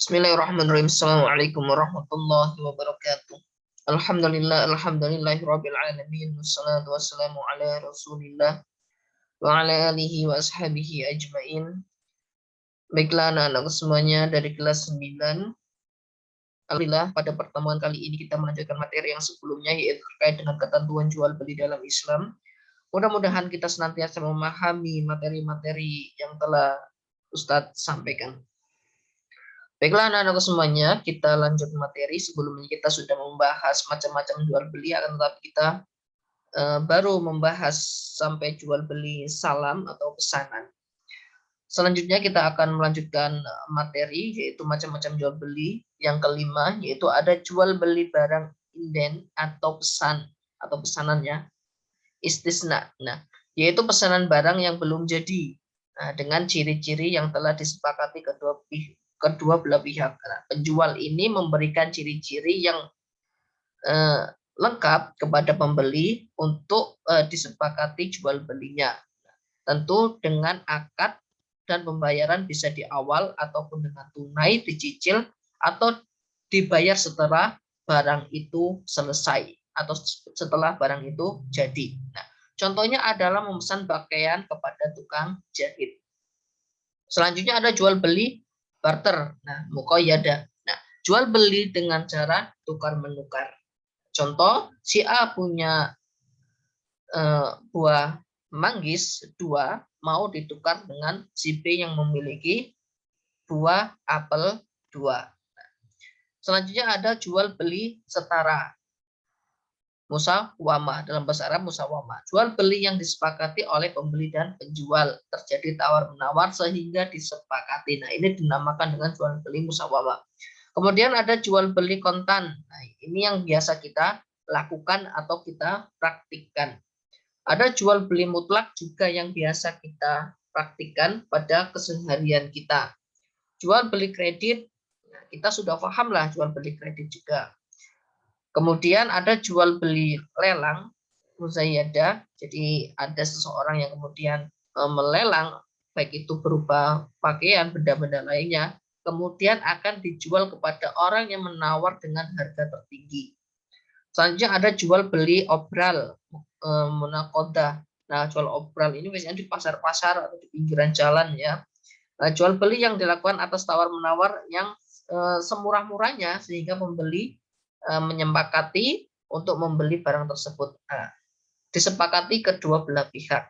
Bismillahirrahmanirrahim. Assalamualaikum warahmatullahi wabarakatuh. Alhamdulillahirabbil alamin. Wassalatu wassalamu ala Rasulillah wa ala alihi wa ashabihi ajmain. Baiklah anak-anak semuanya dari kelas 9. Alhamdulillah pada pertemuan kali ini kita melanjutkan materi yang sebelumnya, yaitu terkait dengan ketentuan jual beli dalam Islam. Mudah-mudahan kita senantiasa memahami materi-materi yang telah Ustadz sampaikan. Baiklah anak-anak semuanya, kita lanjut materi. Sebelumnya kita sudah membahas macam-macam jual beli, akan tetapi kita baru membahas sampai jual beli salam atau pesanan. Selanjutnya kita akan melanjutkan materi, yaitu macam-macam jual beli. Yang kelima, yaitu ada jual beli barang inden atau pesan atau pesanannya istisna. Nah, yaitu pesanan barang yang belum jadi, dengan ciri-ciri yang telah disepakati kedua belah pihak. Nah, penjual ini memberikan ciri-ciri yang lengkap kepada pembeli untuk disepakati jual belinya. Tentu dengan akad dan pembayaran bisa di awal ataupun dengan tunai, dicicil, atau dibayar setelah barang itu selesai atau setelah barang itu jadi. Nah, contohnya adalah memesan pakaian kepada tukang jahit. Selanjutnya ada jual beli barter. Nah, muqayyada. Nah, jual beli dengan cara tukar menukar. Contoh, si A punya buah manggis 2 mau ditukar dengan si B yang memiliki buah apel 2. Nah, selanjutnya ada jual beli setara. Musawamah, dalam bahasa Arab musawamah. Jual beli yang disepakati oleh pembeli dan penjual, terjadi tawar-menawar sehingga disepakati. Nah, ini dinamakan dengan jual beli musawamah. Kemudian ada jual beli kontan. Nah, ini yang biasa kita lakukan atau kita praktikkan. Ada jual beli mutlak juga yang biasa kita praktikkan pada keseharian kita. Jual beli kredit, nah, kita sudah paham lah jual beli kredit juga. Kemudian ada jual beli lelang, muzayyadah. Jadi ada seseorang yang kemudian melelang, baik itu berupa pakaian, benda-benda lainnya, kemudian akan dijual kepada orang yang menawar dengan harga tertinggi. Selanjutnya ada jual beli obral, munakodah. Nah, jual obral ini biasanya di pasar-pasar atau di pinggiran jalan ya. Nah, jual beli yang dilakukan atas tawar-menawar yang semurah-murahnya sehingga pembeli menyepakati untuk membeli barang tersebut. Nah, disepakati kedua belah pihak.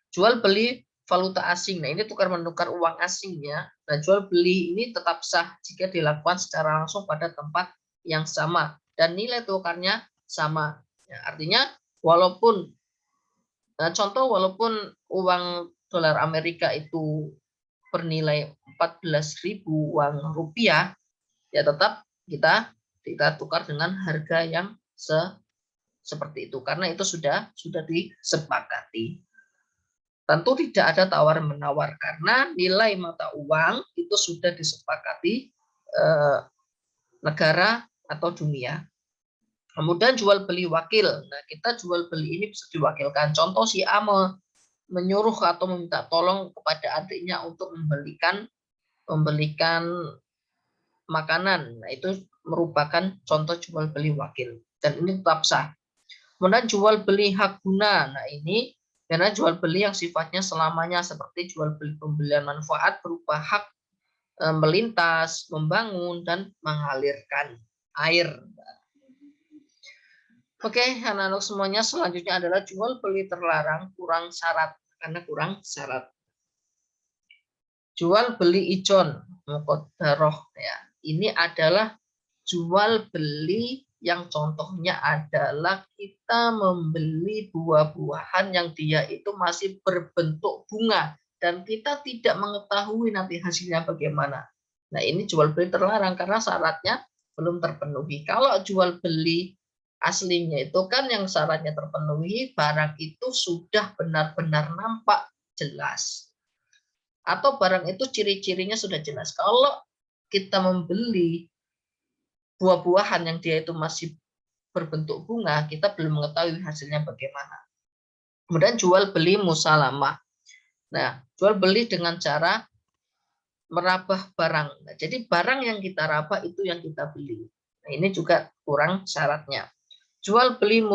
Jual beli valuta asing. Nah, ini tukar menukar uang asing ya. Nah, jual beli ini tetap sah jika dilakukan secara langsung pada tempat yang sama dan nilai tukarnya sama. Ya, artinya walaupun contoh walaupun uang dolar Amerika itu bernilai 14.000 uang rupiah, ya tetap kita tukar dengan harga yang seperti itu karena itu sudah disepakati. Tentu tidak ada tawar-menawar karena nilai mata uang itu sudah disepakati negara atau dunia. Kemudian jual beli wakil. Nah, kita jual beli ini bisa diwakilkan. Contoh si A menyuruh atau meminta tolong kepada adiknya untuk membelikan makanan. Nah, itu merupakan contoh jual beli wakil dan ini tetap sah. Kemudian jual beli hak guna. Nah, ini karena jual beli yang sifatnya selamanya seperti jual beli pembelian manfaat berupa hak melintas, membangun dan mengalirkan air. Oke, anak-anak semuanya, selanjutnya adalah jual beli terlarang kurang syarat karena kurang syarat. Jual beli ijon muqaddarah ya. Ini adalah jual beli yang contohnya adalah kita membeli buah-buahan yang dia itu masih berbentuk bunga dan kita tidak mengetahui nanti hasilnya bagaimana. Nah, ini jual beli terlarang karena syaratnya belum terpenuhi. Kalau jual beli aslinya itu kan yang syaratnya terpenuhi, barang itu sudah benar-benar nampak jelas. Atau barang itu ciri-cirinya sudah jelas. Kalau kita membeli buah-buahan yang dia itu masih berbentuk bunga, kita belum mengetahui hasilnya bagaimana. Kemudian jual beli musalamah. Nah, jual beli dengan cara merabah barang. Nah, jadi barang yang kita rabah itu yang kita beli. Nah, ini juga kurang syaratnya. Jual beli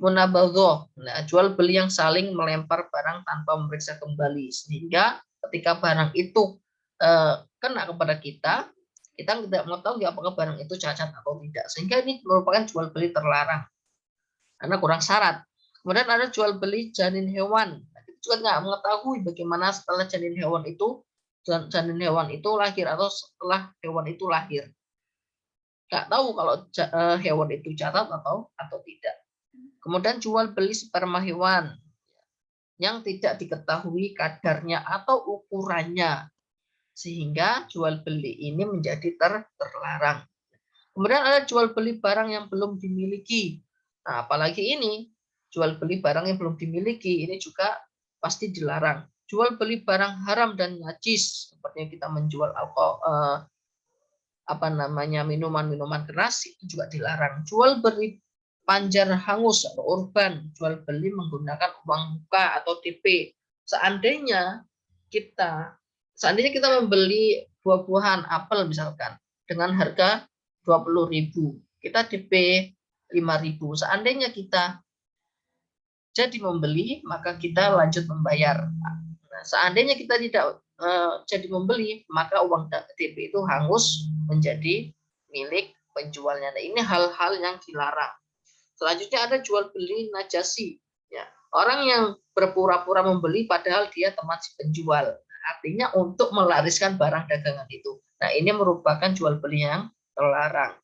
munabadhah. Nah, jual beli yang saling melempar barang tanpa memeriksa kembali, sehingga ketika barang itu kena kepada kita tidak mengetahui apakah barang itu cacat atau tidak, sehingga ini merupakan jual beli terlarang karena kurang syarat. Kemudian ada jual beli janin hewan. Nah, kita juga nggak mengetahui bagaimana setelah janin hewan itu lahir atau setelah hewan itu lahir. Nggak tahu kalau hewan itu catat atau tidak. Kemudian jual beli sperma hewan yang tidak diketahui kadarnya atau ukurannya, sehingga jual beli ini menjadi terlarang. Kemudian ada jual beli barang yang belum dimiliki. Nah, apalagi ini jual beli barang yang belum dimiliki, ini juga pasti dilarang. Jual beli barang haram dan najis, seperti kita menjual alkohol, minuman-minuman keras, itu juga dilarang. Jual beli panjar hangus atau urban, jual beli menggunakan uang muka atau DP. Seandainya kita membeli buah-buahan apel misalkan dengan harga 20.000, kita DP 5.000. Seandainya kita jadi membeli, maka kita lanjut membayar. Nah, seandainya kita tidak jadi membeli, maka uang DP itu hangus menjadi milik penjualnya. Nah, ini hal-hal yang dilarang. Selanjutnya ada jual beli najasi. Ya, orang yang berpura-pura membeli padahal dia teman si penjual. Artinya untuk melariskan barang dagangan itu. Nah, ini merupakan jual beli yang terlarang.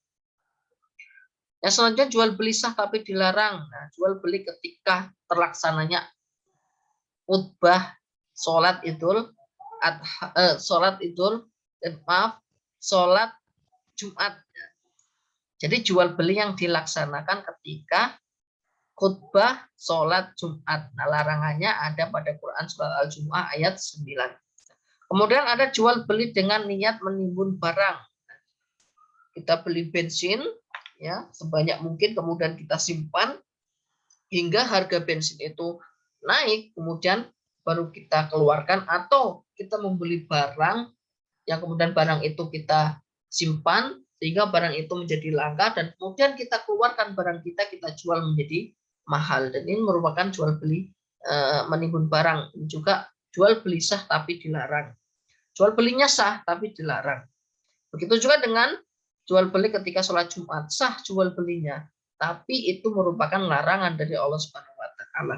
Yang selanjutnya jual beli sah tapi dilarang. Nah, jual beli ketika terlaksananya khutbah sholat idul sholat Jumat. Jadi jual beli yang dilaksanakan ketika khutbah sholat Jumat. Nah, larangannya ada pada Quran surat Al-Jumu'ah ayat 9. Kemudian ada jual beli dengan niat menimbun barang. Kita beli bensin ya sebanyak mungkin, kemudian kita simpan hingga harga bensin itu naik, kemudian baru kita keluarkan, atau kita membeli barang yang kemudian barang itu kita simpan sehingga barang itu menjadi langka, dan kemudian kita keluarkan barang kita jual menjadi mahal, dan ini merupakan jual beli menimbun barang. Ini juga jual beli sah tapi dilarang. Jual belinya sah tapi dilarang. Begitu juga dengan jual beli ketika sholat Jumat, sah jual belinya, tapi itu merupakan larangan dari Allah Subhanahu wa taala.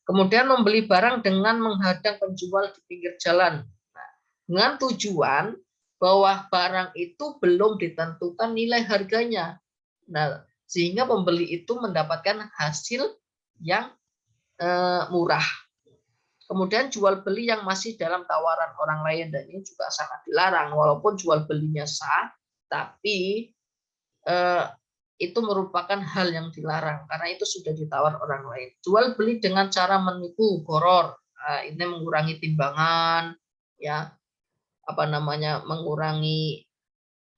Kemudian membeli barang dengan menghadang penjual di pinggir jalan. Nah, dengan tujuan bahwa barang itu belum ditentukan nilai harganya. Nah, sehingga pembeli itu mendapatkan hasil yang murah. Kemudian jual beli yang masih dalam tawaran orang lain, dan ini juga sangat dilarang. Walaupun jual belinya sah, tapi itu merupakan hal yang dilarang karena itu sudah ditawar orang lain. Jual beli dengan cara menipu, gharar, ini mengurangi timbangan, ya mengurangi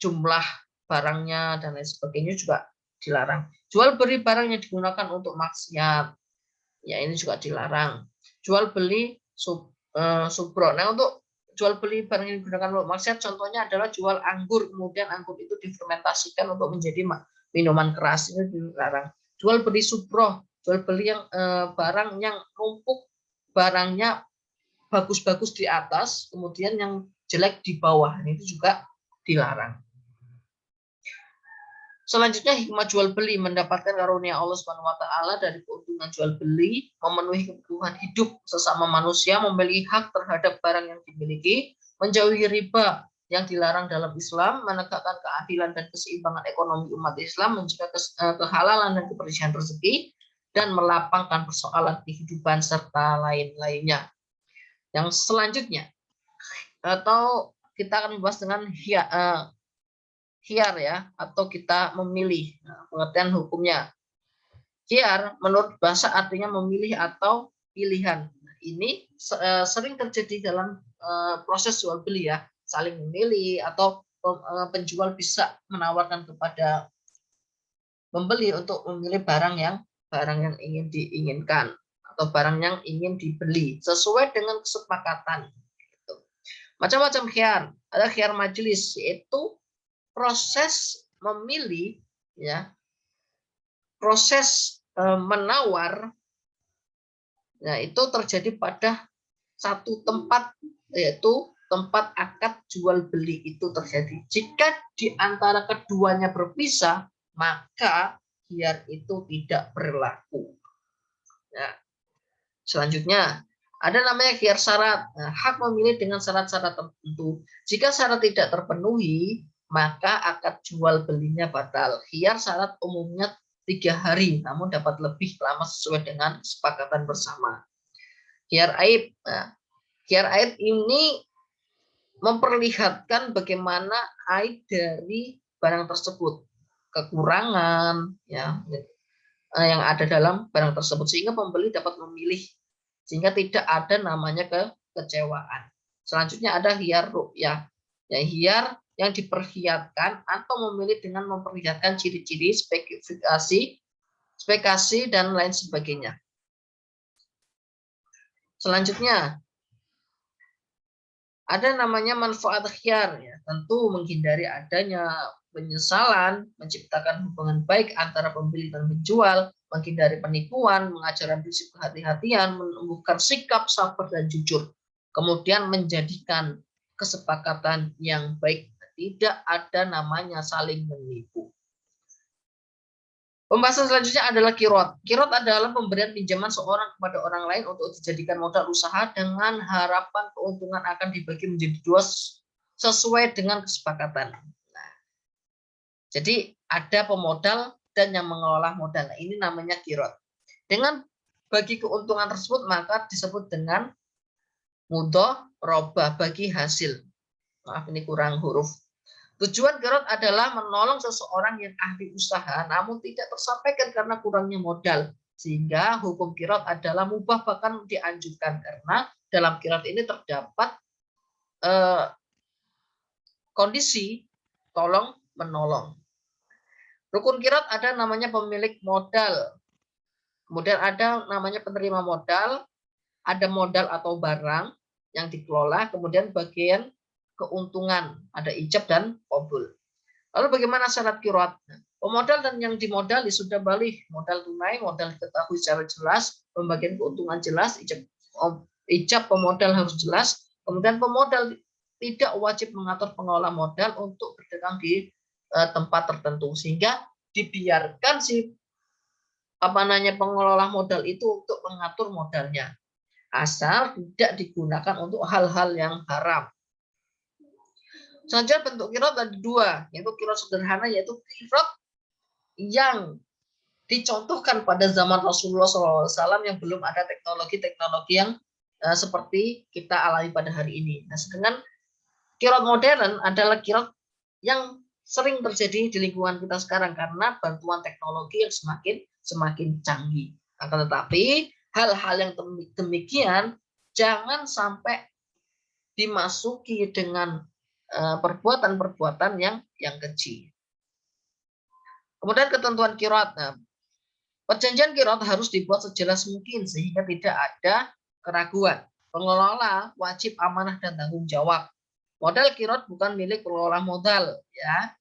jumlah barangnya dan lain sebagainya juga dilarang. Jual beli barang yang digunakan untuk maksiat, ya ini juga dilarang. Jual beli subro. Nah, untuk jual beli barang yang digunakan untuk maksiat contohnya adalah jual anggur, kemudian anggur itu difermentasikan untuk menjadi minuman keras, ini dilarang. Jual beli subro, jual beli yang barang yang numpuk, barangnya bagus-bagus di atas, kemudian yang jelek di bawah, ini itu juga dilarang. Selanjutnya hikmah jual beli, mendapatkan karunia Allah Subhanahu wa taala dari keuntungan jual beli, memenuhi kebutuhan hidup sesama manusia, memiliki hak terhadap barang yang dimiliki, menjauhi riba yang dilarang dalam Islam, menegakkan keadilan dan keseimbangan ekonomi umat Islam, mencegah kehalalan dan kebersihan rezeki, dan melapangkan persoalan kehidupan serta lain-lainnya. Yang selanjutnya, atau kita akan membahas dengan khiyar ya, atau kita memilih. Nah, pengertian hukumnya. Khiyar menurut bahasa artinya memilih atau pilihan. Nah, ini sering terjadi dalam proses jual beli ya, saling memilih, atau penjual bisa menawarkan kepada pembeli untuk memilih barang yang ingin diinginkan atau barang yang ingin dibeli sesuai dengan kesepakatan. Macam-macam khiyar. Ada khiyar majelis, yaitu proses memilih, ya, proses menawar, ya, itu terjadi pada satu tempat, yaitu tempat akad jual beli itu terjadi. Jika di antara keduanya berpisah, maka khiyar itu tidak berlaku. Ya. Selanjutnya, ada namanya khiyar syarat. Nah, hak memilih dengan syarat-syarat tertentu. Jika syarat tidak terpenuhi, maka akad jual belinya batal. Khiyar syarat umumnya 3 hari, namun dapat lebih lama sesuai dengan kesepakatan bersama. Khiyar aib. Nah, khiyar aib ini memperlihatkan bagaimana aib dari barang tersebut, kekurangan, ya, yang ada dalam barang tersebut, sehingga pembeli dapat memilih, sehingga tidak ada namanya kekecewaan. Selanjutnya ada khiyar ru'yah, ya, khiyar yang diperlihatkan atau memilih dengan memperlihatkan ciri-ciri, spesifikasi dan lain sebagainya. Selanjutnya ada namanya manfaat khiyar, ya, tentu menghindari adanya penyesalan, menciptakan hubungan baik antara pembeli dan penjual, menghindari penipuan, mengajarkan prinsip kehati-hatian, menumbuhkan sikap sabar dan jujur, kemudian menjadikan kesepakatan yang baik, tidak ada namanya saling menipu. Pembahasan selanjutnya adalah kirot. Kirot adalah pemberian pinjaman seorang kepada orang lain untuk dijadikan modal usaha dengan harapan keuntungan akan dibagi menjadi 2 sesuai dengan kesepakatan. Nah, jadi ada pemodal dan yang mengelola modal. Nah, ini namanya kirot. Dengan bagi keuntungan tersebut maka disebut dengan mudhorobah, bagi hasil. Maaf, ini kurang huruf. Tujuan kirot adalah menolong seseorang yang ahli usaha namun tidak tersampaikan karena kurangnya modal. Sehingga hukum kirot adalah mubah, bahkan dianjurkan, karena dalam kirot ini terdapat kondisi tolong menolong. Rukun kirot ada namanya pemilik modal, kemudian ada namanya penerima modal, ada modal atau barang yang dikelola, kemudian bagian keuntungan, ada ijab dan qabul. Lalu bagaimana syarat kirot? Pemodal dan yang dimodali sudah balik, modal tunai, modal diketahui secara jelas, pembagian keuntungan jelas, ijab pemodal harus jelas, kemudian pemodal tidak wajib mengatur pengelola modal untuk berdagang di tempat tertentu, sehingga dibiarkan si pengelola modal itu untuk mengatur modalnya, asal tidak digunakan untuk hal-hal yang haram. Selanjutnya bentuk kirot ada 2, yaitu kirot sederhana, yaitu kirot yang dicontohkan pada zaman Rasulullah SAW yang belum ada teknologi-teknologi yang seperti kita alami pada hari ini. Nah, sedangkan kirot modern adalah kirot yang sering terjadi di lingkungan kita sekarang karena bantuan teknologi yang semakin canggih. Akan tetapi hal-hal yang demikian jangan sampai dimasuki dengan perbuatan-perbuatan yang keji. Kemudian ketentuan kirot. Nah, perjanjian kirot harus dibuat sejelas mungkin sehingga tidak ada keraguan. Pengelola wajib amanah dan tanggung jawab. Modal kirot bukan milik pengelola modal, ya.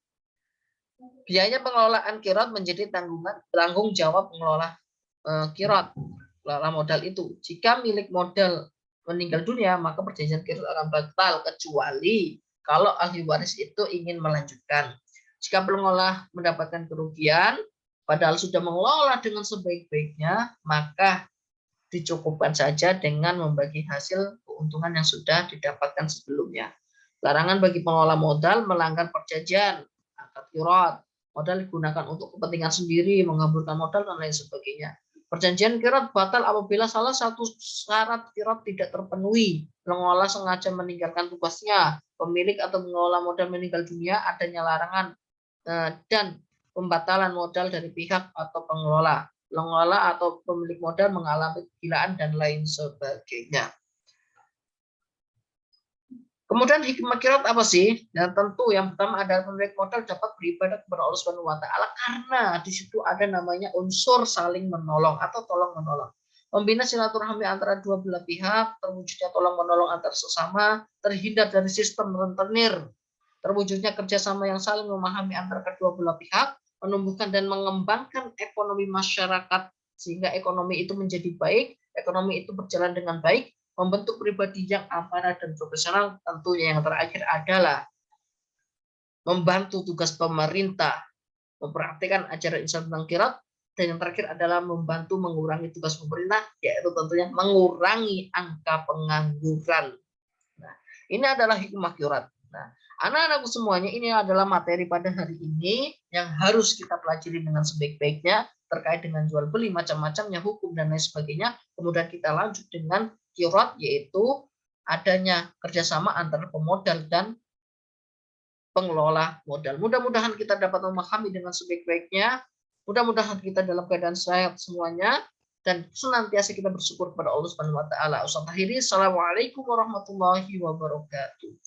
Biaya pengelolaan kirot menjadi tanggung jawab pengelola kirot, pengelola modal itu. Jika milik modal meninggal dunia, maka perjanjian kirot akan batal kecuali kalau ahli waris itu ingin melanjutkan. Jika pengelola mendapatkan kerugian, padahal sudah mengelola dengan sebaik-baiknya, maka dicukupkan saja dengan membagi hasil keuntungan yang sudah didapatkan sebelumnya. Larangan bagi pengelola modal melanggar perjanjian akad kirot. Modal digunakan untuk kepentingan sendiri, mengaburkan modal dan lain sebagainya. Perjanjian kirot batal apabila salah satu syarat kirot tidak terpenuhi. Pengelola sengaja meninggalkan tugasnya, pemilik atau pengelola modal meninggal dunia, adanya larangan dan pembatalan modal dari pihak atau pengelola atau pemilik modal mengalami kegilaan dan lain sebagainya. Kemudian hikmah kirot apa sih? Dan tentu yang pertama adalah pemilik modal dapat beribadah kepada Allah Subhanahu wa taala karena di situ ada namanya unsur saling menolong atau tolong menolong. membina silaturahmi antara dua belah pihak, terwujudnya tolong-menolong antar sesama, terhindar dari sistem rentenir, terwujudnya kerjasama yang saling memahami antara kedua belah pihak, menumbuhkan dan mengembangkan ekonomi masyarakat sehingga ekonomi itu menjadi baik, ekonomi itu berjalan dengan baik, membentuk pribadi yang amanah dan profesional. Tentunya yang terakhir adalah membantu tugas pemerintah, memperhatikan ajaran Islam tentang qiraat, dan yang terakhir adalah membantu mengurangi tugas pemerintah, yaitu tentunya mengurangi angka pengangguran. Nah, ini adalah hikmah qiraat. Nah, anak-anakku semuanya, ini adalah materi pada hari ini yang harus kita pelajari dengan sebaik-baiknya terkait dengan jual beli macam-macamnya, hukum dan lain sebagainya. Kemudian kita lanjut dengan qiraat, yaitu adanya kerjasama antara pemodal dan pengelola modal. Mudah-mudahan kita dapat memahami dengan sebaik-baiknya. Mudah-mudahan kita dalam keadaan sehat semuanya dan senantiasa kita bersyukur kepada Allah Subhanahu wa taala. Assalamualaikum warahmatullahi wabarakatuh.